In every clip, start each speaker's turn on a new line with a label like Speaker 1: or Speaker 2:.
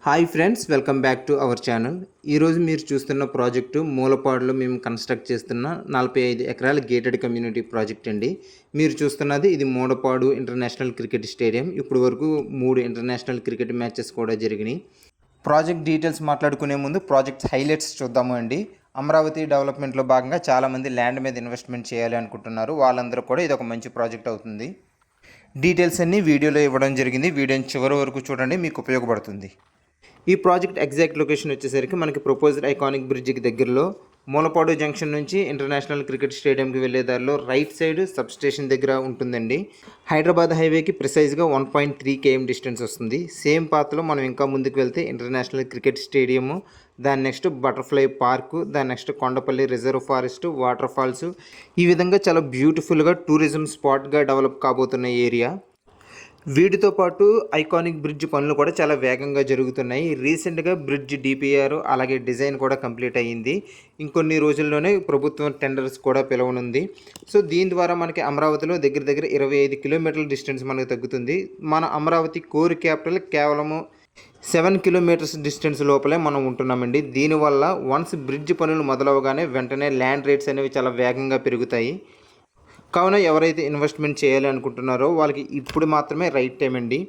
Speaker 1: Hi friends, welcome back to our channel. ఈరోజు మీరు చూస్తున్న ప్రాజెక్టు మూలపాడులో మేము కన్స్ట్రక్ట్ చేస్తున్న 45 ఎకరాల గేటెడ్ కమ్యూనిటీ ప్రాజెక్ట్ అండి. మీరు చూస్తున్నది ఇది మూలపాడు ఇంటర్నేషనల్ క్రికెట్ స్టేడియం. ఇప్పుడు వరకు 3 ఇంటర్నేషనల్ క్రికెట్ మ్యాచెస్ కూడా జరిగినాయి. ప్రాజెక్ట్ డీటెయిల్స్ మాట్లాడుకునే ముందు ప్రాజెక్ట్ హైలైట్స్ చూద్దాము అండి. అమరావతి డెవలప్మెంట్లో భాగంగా చాలామంది ల్యాండ్ మీద ఇన్వెస్ట్మెంట్ చేయాలి అనుకుంటున్నారు. వాళ్ళందరూ కూడా ఇది ఒక మంచి ప్రాజెక్ట్ అవుతుంది. డీటెయిల్స్ అన్నీ వీడియోలో ఇవ్వడం జరిగింది. వీడియోని చివరి వరకు చూడండి, మీకు ఉపయోగపడుతుంది. ఈ ప్రాజెక్ట్ ఎగ్జాక్ట్ లొకేషన్ వచ్చేసరికి మనకి ప్రపోజ్డ్ ఐకానిక్ బ్రిడ్జికి దగ్గరలో మూలపాడు జంక్షన్ నుంచి ఇంటర్నేషనల్ క్రికెట్ స్టేడియంకి వెళ్ళే దారిలో రైట్ సైడ్ సబ్ స్టేషన్ దగ్గర ఉంటుందండి. హైదరాబాద్ హైవేకి ప్రిసైజ్గా 1.3 km డిస్టెన్స్ వస్తుంది. సేమ్ పాత్లో మనం ఇంకా ముందుకు వెళ్తే ఇంటర్నేషనల్ క్రికెట్ స్టేడియము, దాని నెక్స్ట్ బటర్ఫ్లై పార్కు, దాని next Kondapalli reserve forest, water falls, ఈ విధంగా చాలా బ్యూటిఫుల్గా టూరిజం స్పాట్గా డెవలప్ కాబోతున్న ఏరియా. వీటితో పాటు ఐకానిక్ బ్రిడ్జ్ పనులు కూడా చాలా వేగంగా జరుగుతున్నాయి. రీసెంట్గా బ్రిడ్జ్ డిపిఆర్ అలాగే డిజైన్ కూడా కంప్లీట్ అయ్యింది. ఇంకొన్ని రోజుల్లోనే ప్రభుత్వం టెండర్స్ కూడా పిలవనుంది. సో దీని ద్వారా మనకి అమరావతిలో దగ్గర దగ్గర 25 కిలోమీటర్ల డిస్టెన్స్ మనకు తగ్గుతుంది. మన అమరావతి కోర్ క్యాపిటల్ కేవలము 7 కిలోమీటర్స్ డిస్టెన్స్ లోపలే మనం ఉంటున్నామండి. దీనివల్ల వన్స్ బ్రిడ్జ్ పనులు మొదలవగానే వెంటనే ల్యాండ్ రేట్స్ అనేవి చాలా వేగంగా పెరుగుతాయి. కావున ఎవరైతే ఇన్వెస్ట్మెంట్ చేయాలి అనుకుంటున్నారో వాళ్ళకి ఇప్పుడు మాత్రమే రైట్ టైం అండి.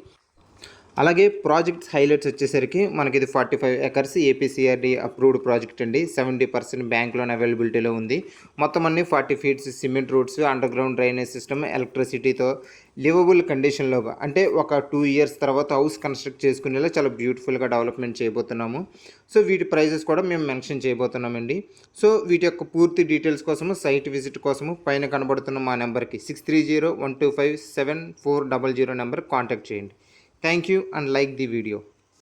Speaker 1: అలాగే ప్రాజెక్ట్స్ హైలైట్స్ వచ్చేసరికి మనకి ఇది 45 ఎకర్స్ ఏపీసీఆర్డీ అప్రూవ్డ్ ప్రాజెక్ట్ అండి. 70% బ్యాంక్ లోన్ అవైలబిలిటీలో ఉంది. మొత్తం అన్ని 40 feets cement roads, underground drainage system, ఎలక్ట్రిసిటీతో లివబుల్ కండిషన్లో, అంటే ఒక 2 ఇయర్స్ తర్వాత హౌస్ కన్స్ట్రక్ట్ చేసుకునేలా చాలా బ్యూటిఫుల్గా డెవలప్మెంట్ చేయబోతున్నాము. సో వీటి ప్రైజెస్ కూడా మేము మెన్షన్ చేయబోతున్నామండి. సో వీటి యొక్క పూర్తి డీటెయిల్స్ కోసము, సైట్ విజిట్ కోసము పైన కనబడుతున్న మా నెంబర్కి 6301257400 నెంబర్ కాంటాక్ట్ చేయండి. Thank you and like the video.